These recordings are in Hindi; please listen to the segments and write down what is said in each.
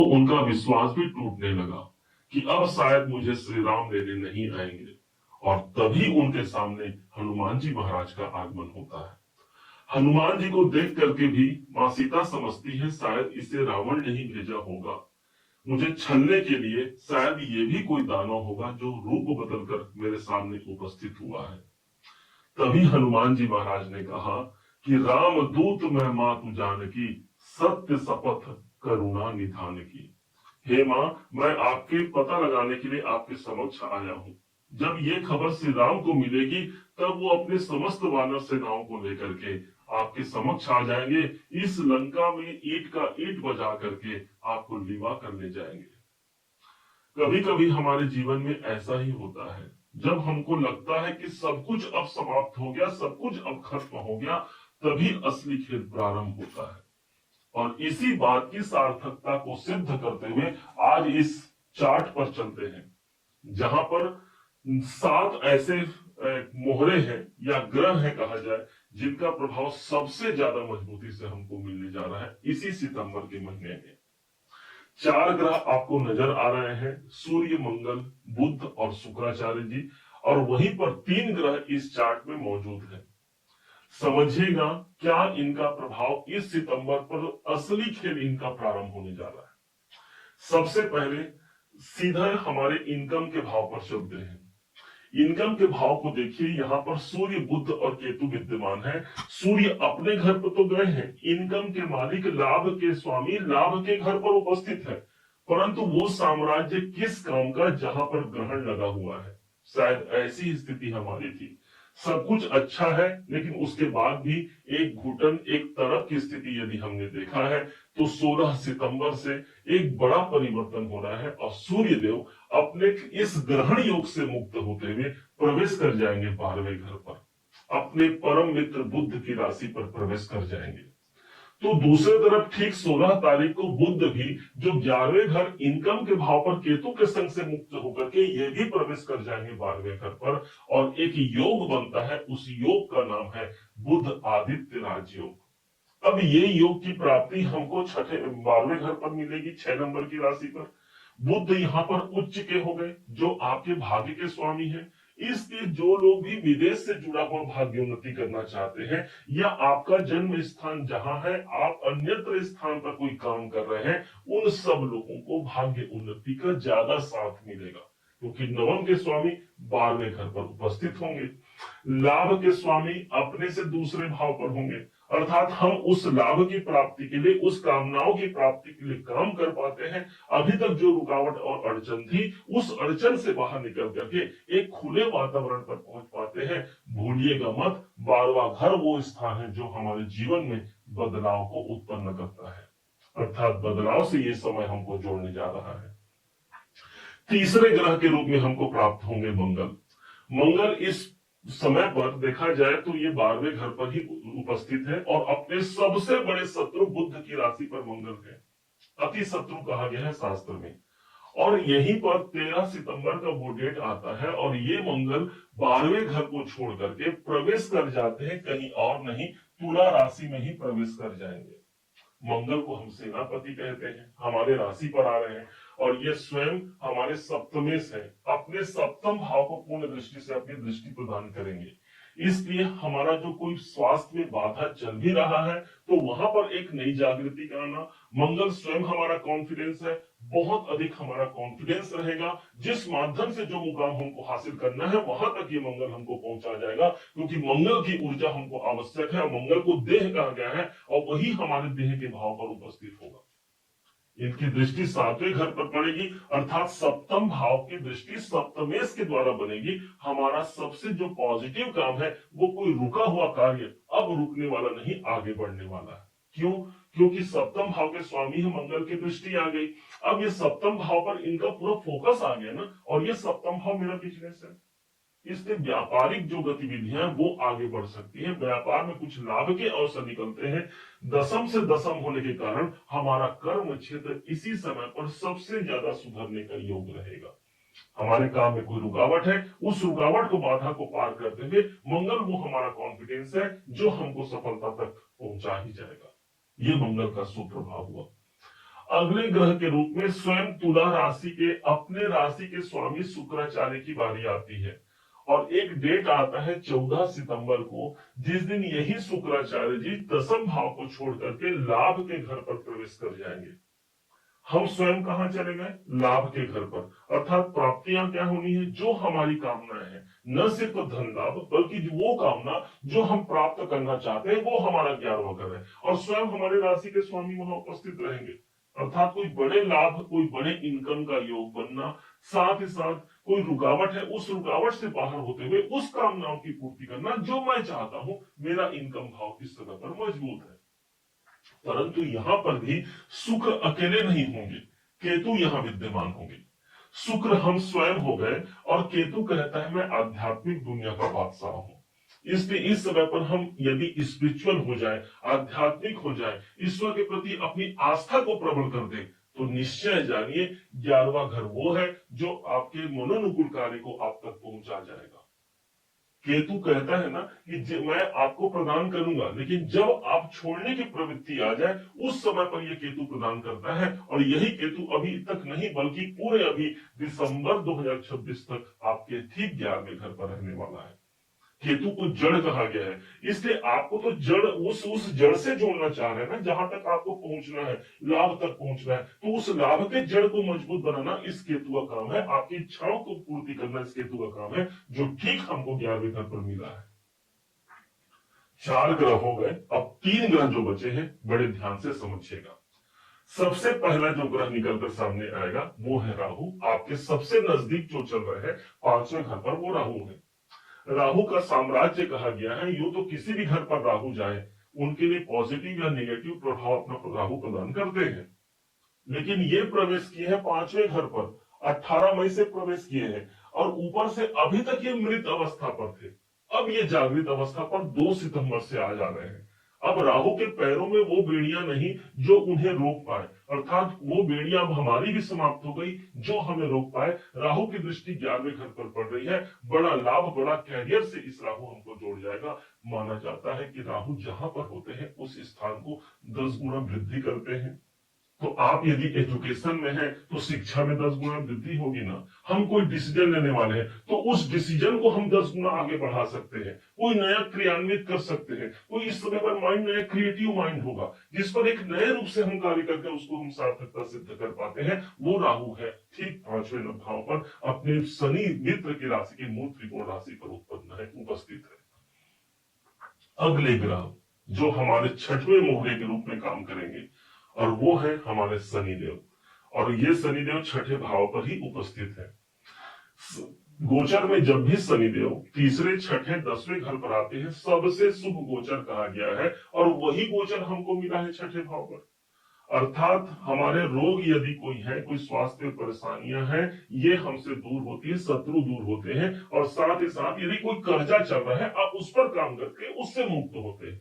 तो उनका विश्वास भी टूटने लगा कि अब शायद मुझे श्री राम लेने नहीं आएंगे। और तभी उनके सामने हनुमान जी महाराज का आगमन होता है। हनुमान जी को देख करके भी मां सीता समझती है शायद इसे रावण ने ही भेजा होगा, मुझे छलने के लिए। शायद ये भी कोई दानव होगा जो रूप बदलकर मेरे सामने उपस्थित हुआ है। तभी हनुमान जी महाराज ने कहा कि राम दूत मैं मातु जानकी, सत्य शपथ करुणा निधान की। हे मां, मैं आपके पता लगाने के लिए आपके समक्ष आया हूं। जब ये खबर श्री राम को मिलेगी तब वो अपने समस्त वानर सेनाओं को लेकर के आपके समक्ष आ जाएंगे। इस लंका में ईंट का ईंट बजा करके आपको लीवा कर ले जाएंगे। कभी कभी हमारे जीवन में ऐसा ही होता है, जब हमको लगता है कि सब कुछ अब समाप्त हो गया, सब कुछ अब खत्म हो गया, तभी असली खेल प्रारंभ होता है। और इसी बात की सार्थकता को सिद्ध करते हुए आज इस चार्ट पर चलते हैं, जहां पर 7 ऐसे मोहरे हैं या ग्रह है कहा जाए, जिनका प्रभाव सबसे ज्यादा मजबूती से हमको मिलने जा रहा है इसी सितंबर के महीने में। 4 ग्रह आपको नजर आ रहे हैं, सूर्य, मंगल, बुध और शुक्राचार्य जी। और वहीं पर 3 ग्रह इस चार्ट में मौजूद हैं। समझिएगा क्या इनका प्रभाव इस सितंबर पर असली खेल इनका प्रारंभ होने जा रहा है। सबसे पहले सीधा हमारे इनकम के भाव पर चलते हैं। इनकम के भाव को देखिए, यहाँ पर सूर्य, बुध और केतु विद्यमान है। सूर्य अपने घर पर तो गए हैं, इनकम के मालिक, लाभ के स्वामी, लाभ के घर पर उपस्थित है, परंतु वो साम्राज्य किस काम का जहां पर ग्रहण लगा हुआ है। शायद ऐसी स्थिति हमारी थी, सब कुछ अच्छा है लेकिन उसके बाद भी एक घुटन, एक तरफ की स्थिति यदि हमने देखा है तो 16 सितंबर से एक बड़ा परिवर्तन हो रहा है और सूर्य देव अपने इस ग्रहण योग से मुक्त होते हुए प्रवेश कर जाएंगे 12वें घर पर, अपने परम मित्र बुध की राशि पर प्रवेश कर जाएंगे। तो दूसरी तरफ ठीक 16 तारीख को बुध भी, जो 11वें घर इनकम के भाव पर केतु के संग से मुक्त होकर के ये भी प्रवेश कर जाएंगे 12वें घर पर, और एक योग बनता है, उस योग का नाम है बुध आदित्य राजयोग। अब ये योग की प्राप्ति हमको 12वें घर पर मिलेगी, 6 नंबर की राशि पर। बुध यहाँ पर उच्च के हो गए, जो आपके भाग्य के स्वामी हैं। इसलिए जो लोग भी विदेश से जुड़ा हुआ भाग्योन्नति करना चाहते हैं, या आपका जन्म स्थान जहां है, आप अन्यत्र स्थान पर कोई काम कर रहे हैं, उन सब लोगों को भाग्य उन्नति का ज्यादा साथ मिलेगा, क्योंकि नवम के स्वामी 12वें घर पर उपस्थित होंगे। लाभ के स्वामी अपने से दूसरे भाव पर होंगे, अर्थात हम उस लाभ की प्राप्ति के लिए, उस कामनाओं की प्राप्ति के लिए काम कर पाते हैं। अभी तक जो रुकावट और अड़चन थी, उस अड़चन से बाहर निकल करके एक खुले वातावरण पर पहुंच पाते हैं। भूलिएगा मत, 12वां घर वो स्थान है जो हमारे जीवन में बदलाव को उत्पन्न करता है, अर्थात बदलाव से ये समय हमको जोड़ने जा रहा है। तीसरे ग्रह के रूप में हमको प्राप्त होंगे मंगल। मंगल इस समय पर देखा जाए तो ये 12वें घर पर ही उपस्थित है और अपने सबसे बड़े शत्रु बुध की राशि पर मंगल है। अति शत्रु कहा गया है शास्त्र में। और यहीं पर 13 सितंबर का वो डेट आता है और ये मंगल 12वें घर को छोड़ करके प्रवेश कर जाते हैं, कहीं और नहीं, तुला राशि में ही प्रवेश कर जाएंगे। मंगल को हम सेनापति कहते हैं, हमारे राशि पर आ रहे हैं और ये स्वयं हमारे सप्तमेश है, अपने सप्तम भाव को पूर्ण दृष्टि से अपनी दृष्टि प्रदान करेंगे। इसलिए हमारा जो कोई स्वास्थ्य में बाधा चल भी रहा है तो वहां पर एक नई जागृति का आना। मंगल स्वयं हमारा कॉन्फिडेंस है, बहुत अधिक हमारा कॉन्फिडेंस रहेगा, जिस माध्यम से जो मुकाम हमको हासिल करना है वहां तक ये मंगल हमको पहुंचा जाएगा, क्योंकि मंगल की ऊर्जा हमको आवश्यक है। मंगल को देह कहा गया है और वही हमारे देह के भाव पर उपस्थित होगा। इनकी दृष्टि 7वें घर पर पड़ेगी, अर्थात सप्तम भाव की दृष्टि सप्तमेश के द्वारा बनेगी। हमारा सबसे जो पॉजिटिव काम है वो कोई रुका हुआ कार्य अब रुकने वाला नहीं, आगे बढ़ने वाला है। क्यों? क्योंकि सप्तम भाव के स्वामी है, मंगल की दृष्टि आ गई। अब ये सप्तम भाव पर इनका पूरा फोकस आ गया ना, और ये सप्तम भाव मेरा बिजनेस है, इसलिए व्यापारिक जो गतिविधियां वो आगे बढ़ सकती है। व्यापार में कुछ लाभ के अवसर निकलते हैं। दशम से दशम होने के कारण हमारा कर्म क्षेत्र इसी समय पर सबसे ज्यादा सुधरने का योग रहेगा। हमारे काम में कोई रुकावट है, उस रुकावट को, बाधा को पार करते हुए मंगल वो हमारा कॉन्फिडेंस है जो हमको सफलता तक पहुंचा ही जाएगा। ये मंगल का सुप्रभाव हुआ। अगले ग्रह के रूप में स्वयं तुला राशि के अपने राशि के स्वामी शुक्राचार्य की बारी आती है और एक डेट आता है 14 सितंबर को, जिस दिन यही शुक्राचार्य जी दसम भाव को छोड़ करके लाभ के घर पर प्रवेश कर जाएंगे। हम स्वयं कहां चले गए? लाभ के घर पर। अर्थात प्राप्तियां क्या होनी है? जो हमारी कामनाएं हैं, न सिर्फ धन लाभ बल्कि वो कामना जो हम प्राप्त करना चाहते हैं वो हमारा 11वां घर है और स्वयं हमारे राशि के स्वामी वहां उपस्थित रहेंगे। अर्थात कोई बड़े लाभ, कोई बड़े इनकम का योग बनना, साथ ही साथ कोई रुकावट है उस रुकावट से बाहर होते हुए उस कामनाओं की पूर्ति करना जो मैं चाहता हूं। मेरा इनकम भाव इस समय पर मजबूत है। परंतु यहां पर भी शुक्र अकेले नहीं होंगे, केतु यहां विद्यमान होंगे। शुक्र हम स्वयं हो गए और केतु कहता है मैं आध्यात्मिक दुनिया का बादशाह हूं। इसलिए इस समय पर हम यदि स्पिरिचुअल हो जाए, आध्यात्मिक हो जाए, ईश्वर के प्रति अपनी आस्था को प्रबल कर दे, तो निश्चय जानिए 11वां घर वो है जो आपके मनोनुकूल कार्य को आप तक पहुंचा जाएगा। केतु कहता है ना कि मैं आपको प्रदान करूंगा, लेकिन जब आप छोड़ने की प्रवृत्ति आ जाए उस समय पर यह केतु प्रदान करता है। और यही केतु अभी तक नहीं बल्कि पूरे अभी दिसंबर 2026 तक आपके ठीक 11वें घर पर रहने वाला है। केतु को जड़ कहा गया है, इसलिए आपको तो जड़ उस जड़ से जोड़ना चाह रहे हैं ना, जहां तक आपको पहुंचना है, लाभ तक पहुंचना है, तो उस लाभ के जड़ को मजबूत बनाना इस केतु का काम है। आपकी इच्छाओं को पूर्ति करना इस केतु का काम है, जो ठीक हमको 11वें घर पर मिला है। 4 ग्रह हो गए, अब 3 ग्रह जो बचे हैं बड़े ध्यान से समझिएगा। सबसे पहला जो ग्रह निकलकर सामने आएगा वो है राहु। आपके सबसे नजदीक जो चल रहे हैं 5वें घर पर वो राहु है। राहु का साम्राज्य कहा गया है। यूं तो किसी भी घर पर राहु जाए उनके लिए पॉजिटिव या नेगेटिव प्रभाव अपना राहु प्रदान करते हैं, लेकिन ये प्रवेश किए हैं 5वें घर पर, 18 मई से प्रवेश किए हैं और ऊपर से अभी तक ये मृत अवस्था पर थे। अब ये जागृत अवस्था पर 2 सितंबर से आ जा रहे हैं। अब राहु के पैरों में वो बेड़ियां नहीं जो उन्हें रोक पाए, अर्थात वो बेड़ियां अब हमारी भी समाप्त हो गई जो हमें रोक पाए। राहु की दृष्टि 11वें घर पर पड़ रही है। बड़ा लाभ, बड़ा कैरियर से इस राहु हमको जोड़ जाएगा। माना जाता है कि राहु जहां पर होते हैं उस स्थान को 10 गुना वृद्धि करते हैं। तो आप यदि एजुकेशन में हैं तो शिक्षा में 10 गुना वृद्धि होगी ना। हम कोई डिसीजन लेने वाले हैं तो उस डिसीजन को हम 10 गुना आगे बढ़ा सकते हैं, कोई नया क्रियान्वित कर सकते हैं। कोई इस समय पर माइंड नया क्रिएटिव माइंड होगा जिस पर एक नए रूप से हम कार्य करके उसको हम सार्थकता सिद्ध कर पाते हैं। वो राहु है ठीक 5वें भाव पर अपने शनि मित्र की राशि की मूल त्रिकोण राशि पर उत्पन्न है, उपस्थित है। अगले ग्रह जो हमारे 6वें मोहरे के रूप में काम करेंगे और वो है हमारे शनिदेव, और ये शनिदेव 6ठे भाव पर ही उपस्थित है। गोचर में जब भी शनिदेव 3रे, 6ठे, 10वें घर पर आते हैं सबसे शुभ गोचर कहा गया है, और वही गोचर हमको मिला है 6ठे भाव पर। अर्थात हमारे रोग यदि कोई है, कोई स्वास्थ्य परेशानियां हैं, ये हमसे दूर होती है, शत्रु दूर होते हैं, और साथ ही साथ यदि कोई कर्जा चल रहा है आप उस पर काम करके उससे मुक्त होते हैं।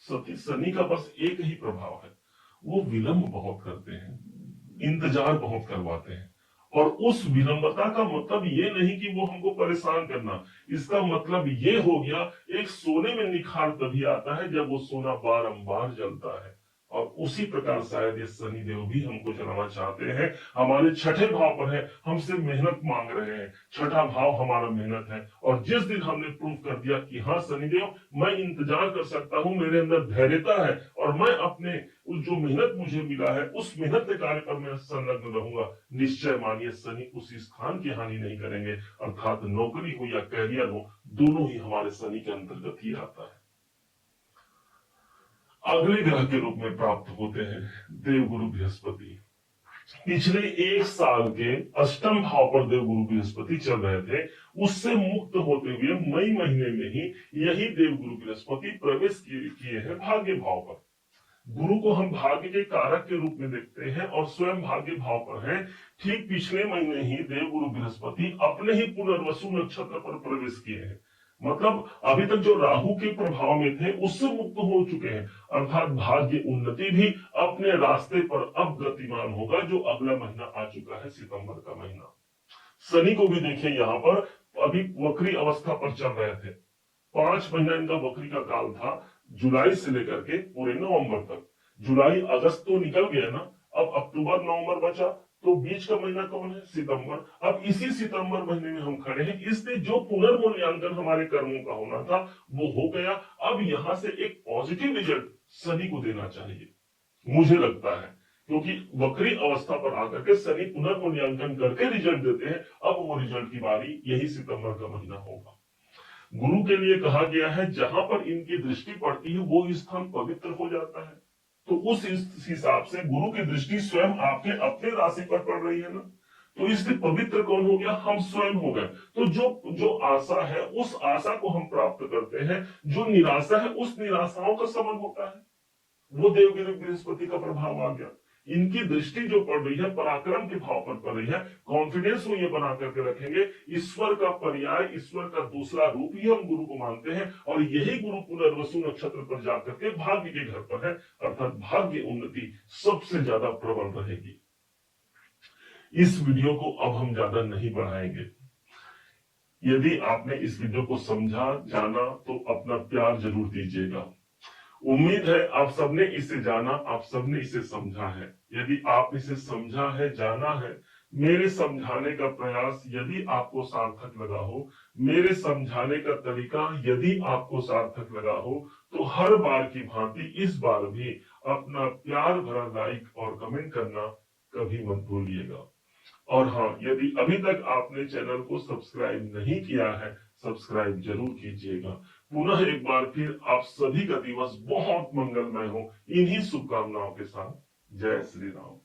सती शनि का बस एक ही प्रभाव है, वो विलंब बहुत करते हैं, इंतजार बहुत करवाते हैं। और उस विलंबता का मतलब ये नहीं कि वो हमको परेशान करना, इसका मतलब ये हो गया एक सोने में निखार तभी आता है जब वो सोना बारंबार जलता है। और उसी प्रकार शायद ये शनिदेव भी हमको जलाना चाहते हैं। हमारे 6ठे भाव पर है, हमसे मेहनत मांग रहे हैं। 6ठा भाव हमारा मेहनत है, और जिस दिन हमने प्रूव कर दिया कि हाँ शनिदेव मैं इंतजार कर सकता हूं, मेरे अंदर धैर्यता है और मैं अपने उस जो मेहनत मुझे मिला है उस मेहनत के कार्य पर मैं संलग्न रहूंगा, निश्चय मानिए शनि उस स्थान की हानि नहीं करेंगे। अर्थात नौकरी हो या कैरियर हो, दोनों ही हमारे शनि के अंतर्गत ही आता है। अगले ग्रह के रूप में प्राप्त होते हैं देवगुरु बृहस्पति। पिछले 1 साल के 8म भाव पर देवगुरु बृहस्पति चल रहे थे, उससे मुक्त होते हुए मई महीने में ही यही देवगुरु बृहस्पति प्रवेश किए हैं भाग्य भाव पर। गुरु को हम भाग्य के कारक के रूप में देखते हैं और स्वयं भाग्य भाव पर हैं। ठीक पिछले महीने ही देवगुरु बृहस्पति अपने ही पुनर्वसु नक्षत्र पर प्रवेश किए हैं। मतलब अभी तक जो राहु के प्रभाव में थे उससे मुक्त हो चुके हैं, अर्थात भाग्य उन्नति भी अपने रास्ते पर अब गतिमान होगा, जो अगला महीना आ चुका है सितंबर का महीना। शनि को भी देखिए यहाँ पर अभी वक्री अवस्था पर चल रहे थे। 5 महीना इनका वक्री का काल था, जुलाई से लेकर के पूरे नवंबर तक। जुलाई अगस्त तो निकल गया ना, अब अक्टूबर नवंबर बचा, तो बीच का महीना कौन है? सितंबर। अब इसी सितंबर महीने में हम खड़े हैं, इसलिए जो पुनर्मूल्यांकन हमारे कर्मों का होना था वो हो गया। अब यहां से एक पॉजिटिव रिजल्ट शनि को देना चाहिए, मुझे लगता है, क्योंकि वक्री अवस्था पर आकर के शनि पुनर्मूल्यांकन करके रिजल्ट देते हैं। अब वो रिजल्ट की बारी यही सितंबर का महीना होगा। गुरु के लिए कहा गया है जहां पर इनकी दृष्टि पड़ती है वो स्थान पवित्र हो जाता है। तो उस हिसाब से गुरु की दृष्टि स्वयं आपके अपने राशि पर पड़ रही है ना, तो इसलिए पवित्र कौन हो गया? हम स्वयं हो गए। तो जो जो आशा है उस आशा को हम प्राप्त करते हैं, जो निराशा है उस निराशाओं का समन होता है, वो देवगिरी बृहस्पति का प्रभाव आ गया। इनकी दृष्टि जो पड़ रही है पराक्रम के भाव पर पड़ रही है, कॉन्फिडेंस को ये बना करके रखेंगे। ईश्वर का पर्याय, ईश्वर का दूसरा रूप ही हम गुरु को मानते हैं, और यही गुरु पुनर्वसु नक्षत्र पर जाकर के भाग्य के घर पर है, अर्थात भाग्य उन्नति सबसे ज्यादा प्रबल रहेगी। इस वीडियो को अब हम ज्यादा नहीं बढ़ाएंगे। यदि आपने इस वीडियो को समझा, जाना, तो अपना प्यार जरूर दीजिएगा। उम्मीद है आप सबने इसे जाना, आप सबने इसे समझा है। यदि आप इसे समझा है, जाना है, मेरे समझाने का प्रयास यदि आपको सार्थक लगा हो, मेरे समझाने का तरीका यदि आपको सार्थक लगा हो, तो हर बार की भांति इस बार भी अपना प्यार भरा लाइक और कमेंट करना कभी मत भूलिएगा। और हाँ, यदि अभी तक आपने चैनल को सब्सक्राइब नहीं किया है, सब्सक्राइब जरूर कीजिएगा। पुनः एक बार फिर आप सभी का दिवस बहुत मंगलमय हो, इन्हीं शुभकामनाओं के साथ। जय श्री राम।